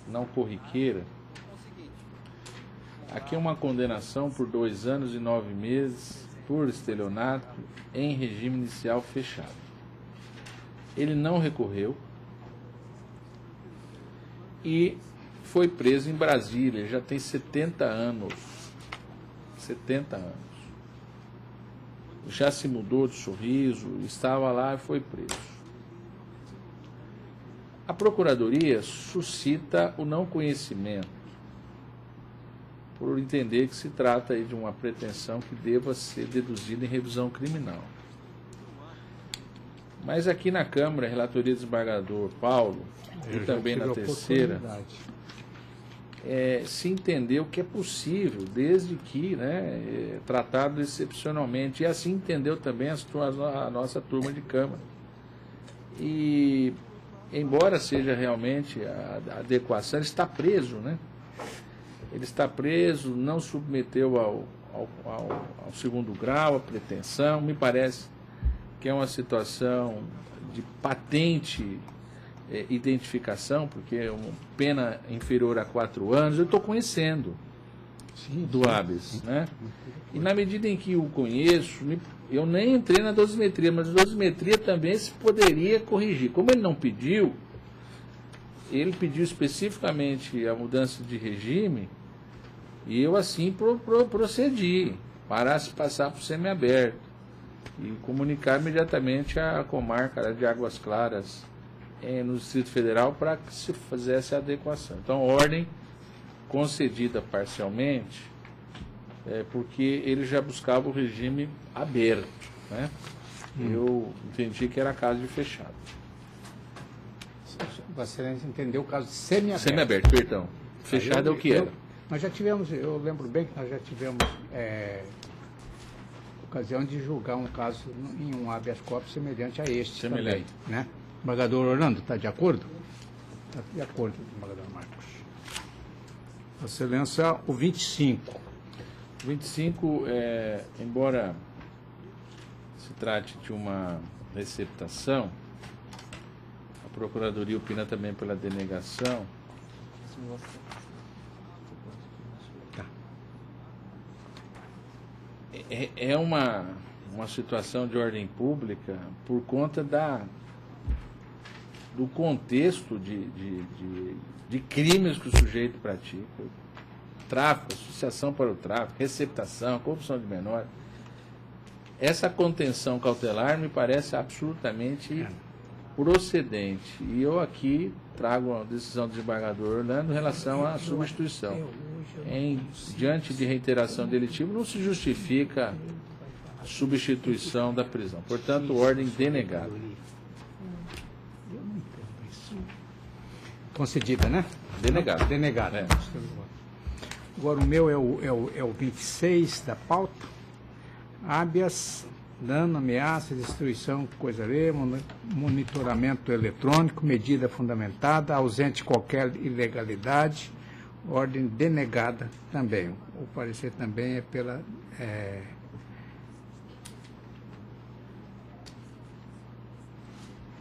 não corriqueira. Aqui é uma condenação por 2 anos e 9 meses por estelionato em regime inicial fechado. Ele não recorreu e foi preso em Brasília. Ele já tem 70 anos. 70 anos. Já se mudou de Sorriso, estava lá e foi preso. A Procuradoria suscita o não conhecimento, por entender que se trata aí de uma pretensão que deva ser deduzida em revisão criminal. Mas aqui na Câmara, a relatoria do desembargador Paulo, e também na terceira, se entendeu que é possível, desde que, né, tratado excepcionalmente, e assim entendeu também a nossa turma de Câmara. E, embora seja realmente a adequação, ele está preso, né? Ele está preso, não submeteu ao segundo grau, a pretensão, me parece que é uma situação de patente identificação, porque é uma pena inferior a 4 anos, eu estou conhecendo do habeas, né? E na medida em que o conheço, eu nem entrei na dosimetria, mas a dosimetria também se poderia corrigir. Como ele não pediu, ele pediu especificamente a mudança de regime, e eu assim procedi, para se passar para o semiaberto, e comunicar imediatamente a comarca de Águas Claras, no Distrito Federal, para que se fizesse a adequação. Então, ordem concedida parcialmente, porque ele já buscava o regime aberto, né? Eu entendi que era caso de fechado. Você entendeu o caso de semiaberto. Semiaberto, perdão. Fechado é o que era. Nós já tivemos, eu lembro bem que nós já tivemos ocasião de julgar um caso em um habeas corpus semelhante a este também, né? O desembargador Orlando, está de acordo? Está de acordo, desembargador Marcos. Excelência, o 25. O 25, embora se trate de uma receptação, a Procuradoria opina também pela denegação. É uma situação de ordem pública por conta do contexto de crimes que o sujeito pratica. Tráfico, associação para o tráfico, receptação, corrupção de menor. Essa contenção cautelar me parece absolutamente procedente. E eu aqui trago a decisão do desembargador Orlando em relação à substituição. Diante de reiteração delitiva, não se justifica a substituição da prisão. Portanto, ordem denegada. Concedida, né? Denegada. Denegada. Agora o meu é o 26 da pauta. Habeas, dano, ameaça, destruição, coisa ali, monitoramento eletrônico, medida fundamentada, ausente qualquer ilegalidade, ordem denegada também. O parecer também é pela...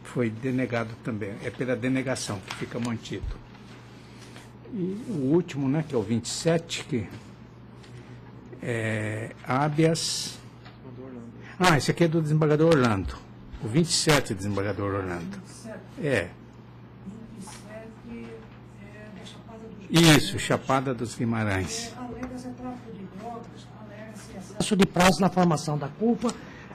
foi denegado também, é pela denegação que fica mantido. E o último, né, que é o 27, que é habeas... esse aqui é do desembargador Orlando. O 27 do desembargador Orlando. 27? 27 da Chapada dos... Isso, Chapada dos Guimarães. Alega-se tráfico de drogas, alega-se excesso de prazo na formação da culpa,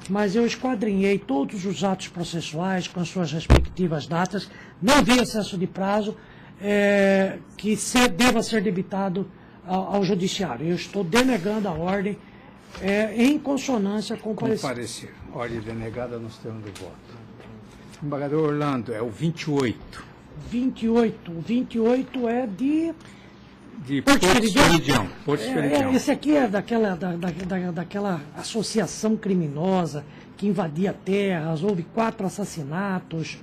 mas eu esquadrinhei todos os atos processuais com as suas respectivas datas, não vi excesso de prazo que deva ser debitado ao judiciário. Eu estou denegando a ordem em consonância com o parecer. Ordem denegada nos termos do voto. Desembargador Orlando, é o 28. 28. O 28 é de Porto Esperidião. Esse aqui é daquela associação criminosa que invadia terras, houve 4 assassinatos.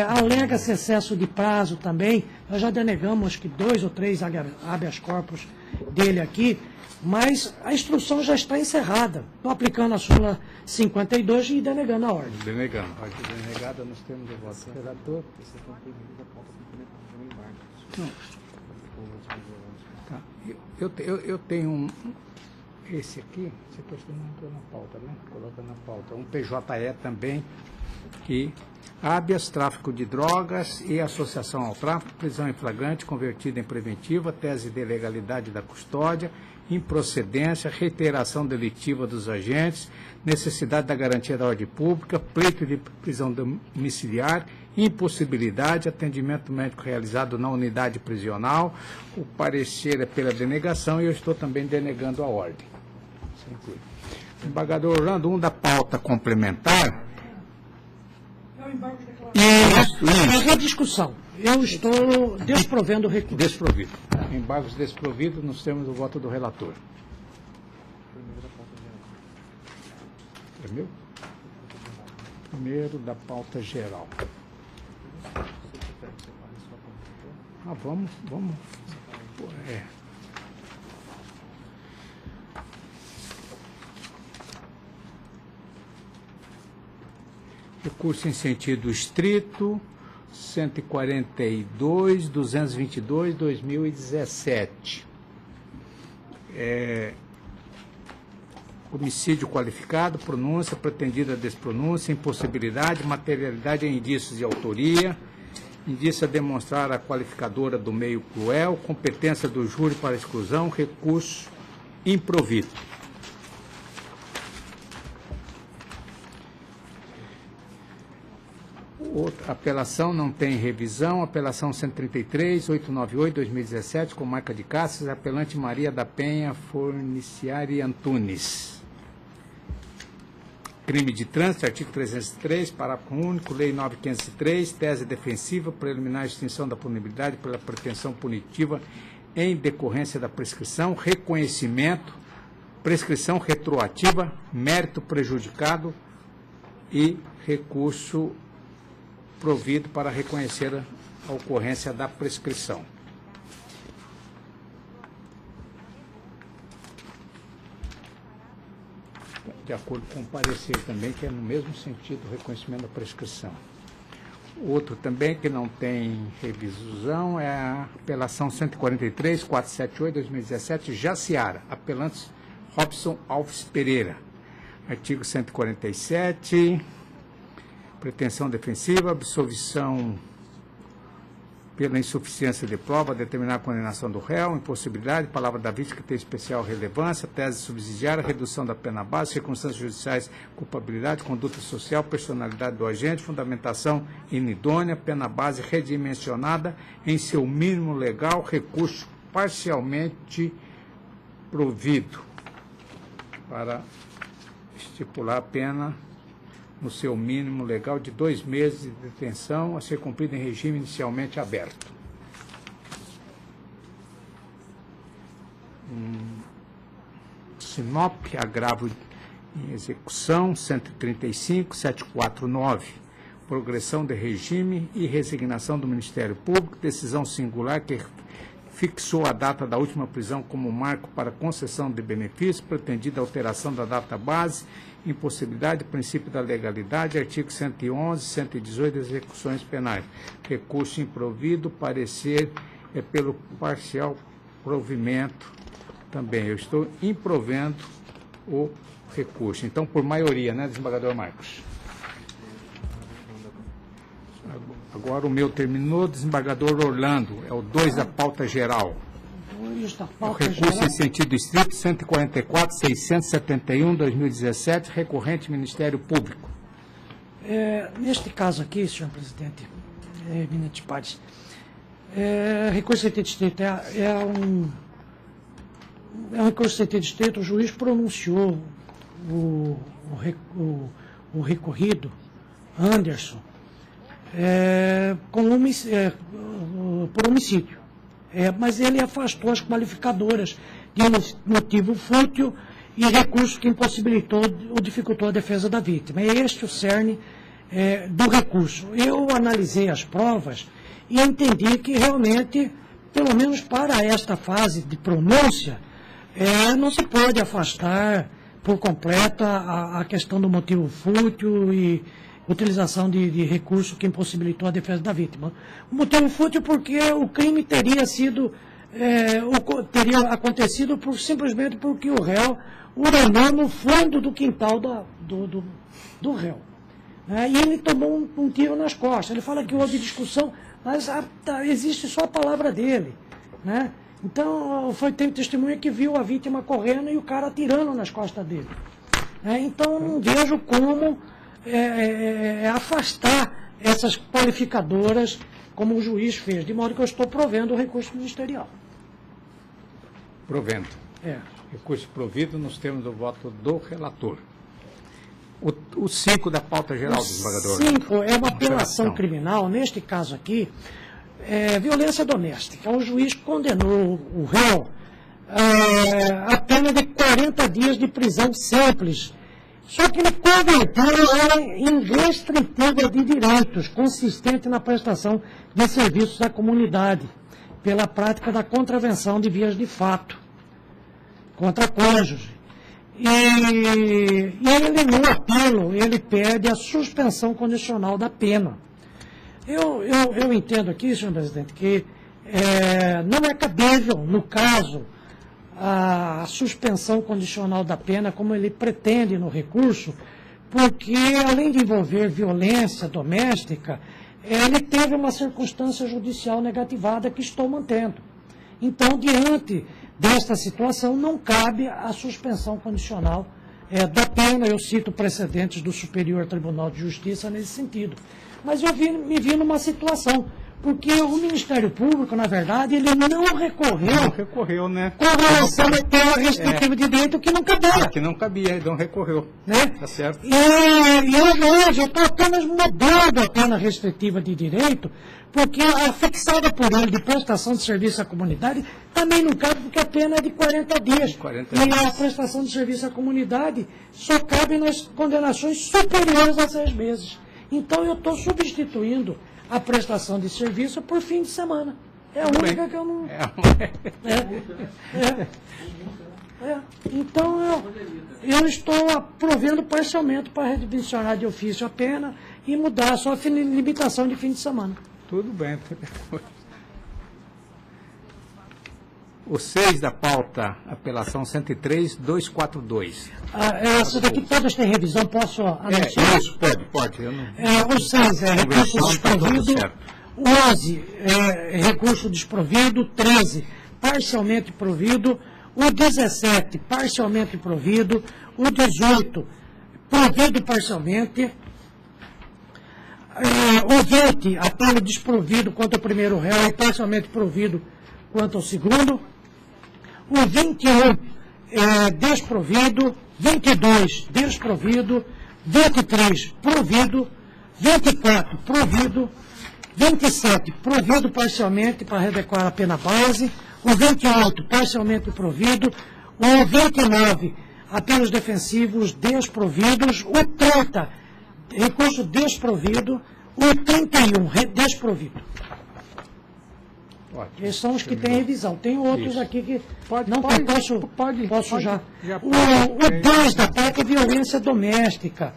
Alega-se excesso de prazo também. Nós já denegamos acho que 2 ou 3 habeas corpus dele aqui, mas a instrução já está encerrada. Estou aplicando a súmula 52 e denegando a ordem. Denegando. Ordem denegada nos termos do voto. Relator. Tá. Eu tenho esse aqui, você não entrou na pauta, né? Coloca na pauta. Um PJE também, que habeas, tráfico de drogas e associação ao tráfico, prisão em flagrante, convertida em preventiva, tese de ilegalidade da custódia, improcedência, reiteração delitiva dos agentes, necessidade da garantia da ordem pública, pleito de prisão domiciliar, impossibilidade, atendimento médico realizado na unidade prisional. O parecer é pela denegação e eu estou também denegando a ordem. Desembargador Orlando, da pauta complementar, Isso. A rediscussão. Eu estou desprovendo o recurso. Desprovido. Embargos desprovidos, nós temos o voto do relator. É meu? Primeiro da pauta geral. Vamos. Recurso em sentido estrito, 142, 222, 2017. Homicídio qualificado, pronúncia, pretendida despronúncia, impossibilidade, materialidade em indícios de autoria, indício a demonstrar a qualificadora do meio cruel, competência do júri para exclusão, recurso improvido. Outra apelação não tem revisão, apelação 133, 898, 2017, com marca de Cáceres, apelante Maria da Penha Forniciari Antunes. Crime de trânsito, artigo 303, parágrafo único, lei 9503, tese defensiva, preliminar extinção da punibilidade pela pretensão punitiva em decorrência da prescrição, reconhecimento, prescrição retroativa, mérito prejudicado e recurso provido para reconhecer a ocorrência da prescrição. De acordo com o parecer também, que é no mesmo sentido o reconhecimento da prescrição. Outro também que não tem revisão é a apelação 143, 478, 2017, Jaciara, apelantes Robson Alves Pereira. Artigo 147, pretensão defensiva, absolvição pela insuficiência de prova, determinar a condenação do réu, impossibilidade, palavra da vítima que tem especial relevância, tese subsidiária, redução da pena base, circunstâncias judiciais, culpabilidade, conduta social, personalidade do agente, fundamentação inidônea, pena base redimensionada em seu mínimo legal, recurso parcialmente provido para estipular a pena no seu mínimo legal de 2 meses de detenção a ser cumprido em regime inicialmente aberto. Sinop, agravo em execução, 135, 749, progressão de regime e resignação do Ministério Público, decisão singular que fixou a data da última prisão como marco para concessão de benefício, pretendida alteração da data base, impossibilidade, princípio da legalidade, artigo 111, 118 das execuções penais. Recurso improvido, parecer é pelo parcial provimento também. Eu estou improvendo o recurso. Então, por maioria, né, desembargador Marcos? Agora o meu terminou, desembargador Orlando, é o 2 da pauta geral. O recurso em sentido estrito, 144, 671, 2017, recorrente Ministério Público. Neste caso aqui, senhor presidente, eminentes pares, recurso em sentido estrito é um recurso em sentido estrito, o juiz pronunciou o recorrido, Anderson, por homicídio. Mas ele afastou as qualificadoras de motivo fútil e recurso que impossibilitou ou dificultou a defesa da vítima. É este o cerne do recurso. Eu analisei as provas e entendi que realmente, pelo menos para esta fase de pronúncia, não se pode afastar por completo a questão do motivo fútil e utilização de recurso que impossibilitou a defesa da vítima. O motivo fútil porque o crime teria acontecido simplesmente porque o réu uranou no fundo do quintal do réu. E ele tomou um tiro nas costas. Ele fala que houve discussão, mas existe só a palavra dele. Então, tem testemunha que viu a vítima correndo e o cara atirando nas costas dele. Então, não vejo como afastar essas qualificadoras como o juiz fez, de modo que eu estou provendo o recurso ministerial. Provendo. Recurso provido nos termos do voto do relator. O 5 da pauta geral do desembargador. O 5 é uma apelação criminal, neste caso aqui, violência doméstica. O juiz condenou o réu a pena de 40 dias de prisão simples. Só que ele converteu ela em restritiva de direitos, consistente na prestação de serviços à comunidade, pela prática da contravenção de vias de fato contra cônjuge. E ele, no apelo, ele pede a suspensão condicional da pena. Eu entendo aqui, senhor presidente, que não é cabível, no caso, a suspensão condicional da pena, como ele pretende no recurso, porque, além de envolver violência doméstica, ele teve uma circunstância judicial negativada que estou mantendo. Então, diante desta situação, não cabe a suspensão condicional da pena. Eu cito precedentes do Superior Tribunal de Justiça nesse sentido. Mas eu me vi numa situação, porque o Ministério Público, na verdade, ele não recorreu. Não recorreu, né? Com relação à pena restritiva de direito que não cabia. Que não cabia, então recorreu. Né? Tá certo. E hoje eu estou apenas mudando a pena restritiva de direito, porque a fixada por ele de prestação de serviço à comunidade também não cabe, porque a pena é de 40 dias. 40 e dias. a prestação de serviço à comunidade só cabe nas condenações superiores a 6 meses. Então eu estou substituindo a prestação de serviço por fim de semana. É a única que eu não... Então eu estou provendo parcialmente para redimensionar de ofício a pena e mudar só a limitação de fim de semana. Tudo bem. O 6 da pauta, apelação 103.242. Essas daqui todas têm revisão, posso anunciar? Isso, pode. Eu não... O 6 é recurso desprovido, o 11 é recurso desprovido, 13 parcialmente provido, o 17 parcialmente provido, o 18 provido parcialmente, o 20 apelo desprovido quanto ao primeiro réu e parcialmente provido quanto ao segundo, o 21 desprovido, 22 desprovido, 23 provido, 24 provido, 27 provido parcialmente para readequar a pena base, o 28 parcialmente provido, o 29 apelos defensivos desprovidos, o 30 recurso desprovido, o 31 desprovido. Ótimo. Esses são os que têm revisão. Tem outros aqui que posso já. O 10 da parte é violência doméstica.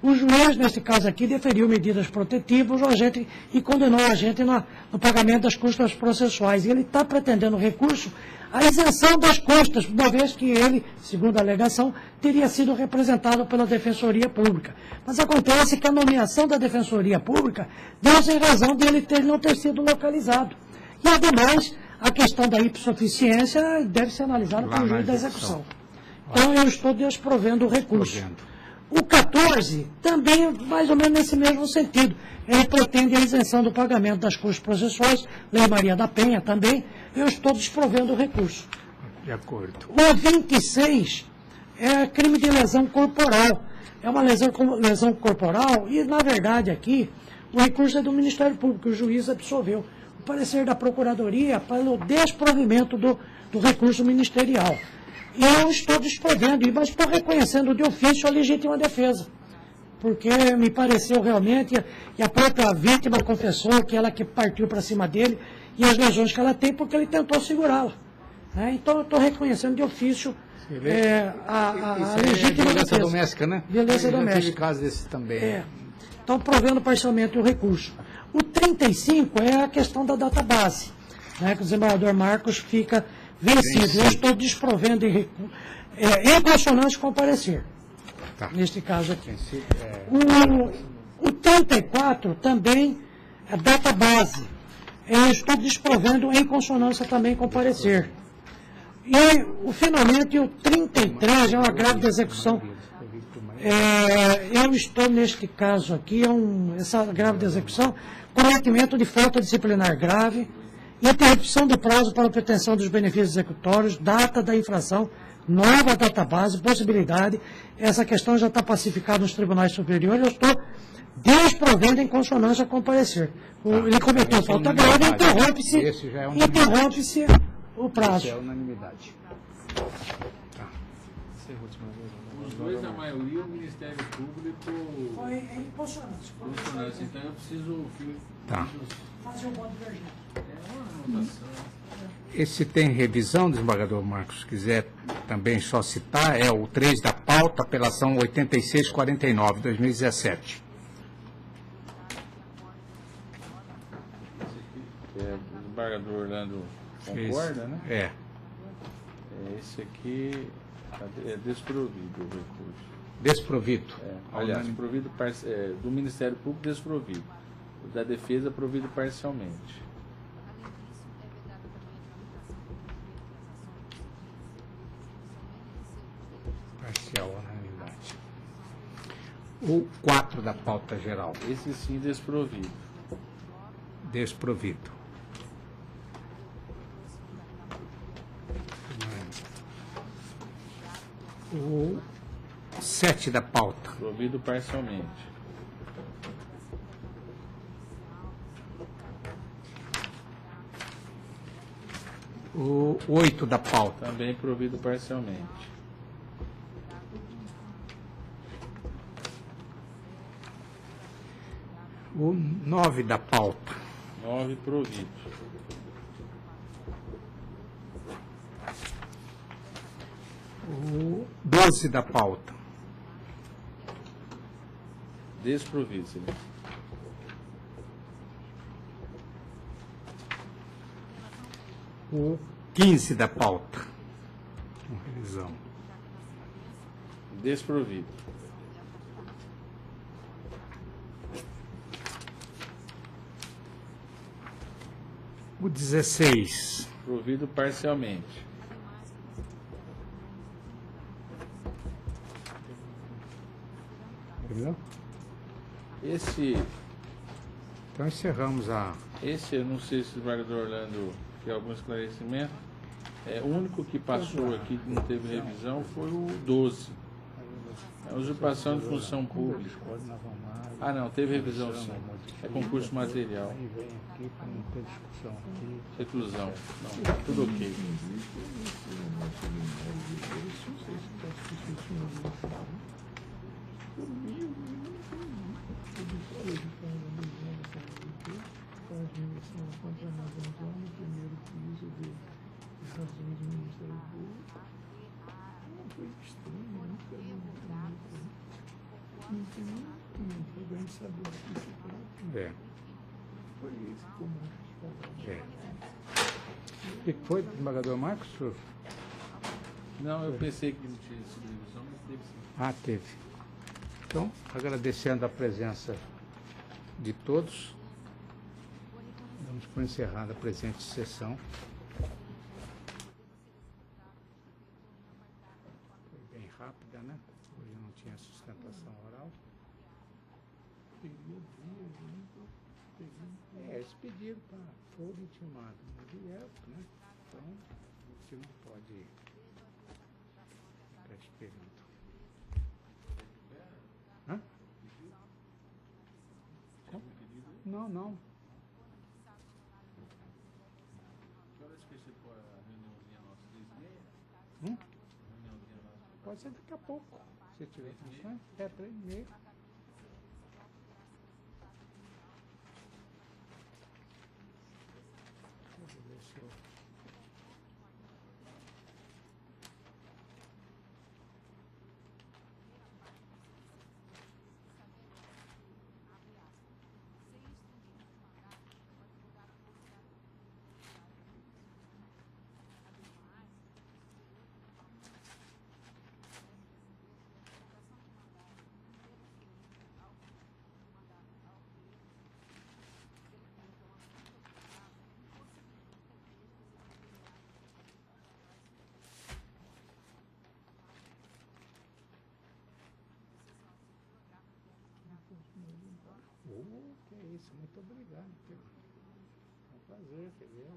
O juiz, nesse caso aqui, deferiu medidas protetivas ao agente e condenou o agente no pagamento das custas processuais. E ele está pretendendo recurso à isenção das custas, uma vez que ele, segundo a alegação, teria sido representado pela Defensoria Pública. Mas acontece que a nomeação da Defensoria Pública deu-se em razão de ele não ter sido localizado. E, ademais, a questão da ipsoficiência deve ser analisada pelo juiz da execução. Então, eu estou desprovendo o recurso. O 14, também mais ou menos nesse mesmo sentido. Ele pretende a isenção do pagamento das custas processuais, Lei Maria da Penha também. Eu estou desprovendo o recurso. De acordo. O 26 é crime de lesão corporal. É uma lesão corporal e, na verdade, aqui, o recurso é do Ministério Público, o juiz absolveu. O parecer da Procuradoria pelo desprovimento do recurso ministerial. E eu estou desprovendo, mas estou reconhecendo de ofício a legítima defesa. Porque me pareceu realmente, e a própria vítima confessou que ela que partiu para cima dele, e as lesões que ela tem, porque ele tentou segurá-la. Então eu estou reconhecendo de ofício a legítima violência defesa. Doméstica, né? Violência doméstica. Tive caso desse também. Então, provendo parcialmente o recurso. O 35 é a questão da database, né, que o desembargador Marcos fica vencido. Eu estou desprovendo em consonância com o parecer, neste caso aqui. O 34 também é database. Eu estou desprovendo em consonância também com o parecer. E, finalmente, o 33 é um agravo de execução. Eu estou, neste caso aqui, essa agravo de execução, cometimento de falta disciplinar grave, interrupção do prazo para obtenção dos benefícios executórios, data da infração, nova database, possibilidade. Essa questão já está pacificada nos tribunais superiores, eu estou desprovendo em consonância com o parecer. Ele cometeu falta grave, interrompe-se o prazo. Esse é unanimidade. Os dois, a maioria, o Ministério Público... Foi em consonância. Então eu preciso fazer um bom divergente. Esse tem revisão, desembargador Marcos, se quiser também só citar, é o 3 da pauta, apelação 8649, 2017. O desembargador Orlando concorda, né? É. Esse aqui é desprovido o recurso. Desprovido. Aliás, provido do Ministério Público, desprovido. O da Defesa, provido parcialmente. Parcial, unanimidade. O 4 da pauta geral. Esse sim, desprovido. Desprovido. O 7 da pauta. Provido parcialmente. O 8 da pauta. Também provido parcialmente. O 9 da pauta. 9 provido. O 12 da pauta. Desprovido, senhor. O 15 da pauta. Com revisão. Desprovido. O 16. Provido parcialmente. Entendeu? Esse Então encerramos a... Esse, eu não sei se o desembargador Orlando tem algum esclarecimento. O único que passou aqui que não teve revisão foi o 12. A usurpação de função pública. Ah, não, teve revisão sim. É concurso material. Reclusão. Não, tudo ok. O que foi, desembargador Marcos? Não, eu pensei que não tinha sido revisão, mas teve sim. Ah, teve. Então, agradecendo a presença de todos, damos por encerrada a presente sessão. Foi bem rápida, né? Hoje não tinha sustentação oral. Eles pediram para foram intimados, mas direto, né? Então, a gente não pode ficar esperando. Hã? Não, não. Que horas que você pôr a reuniãozinha nossa? 3h30? Pode ser daqui a pouco, se tiver função. É 3h30. Que é isso, muito obrigado. É um prazer, entendeu?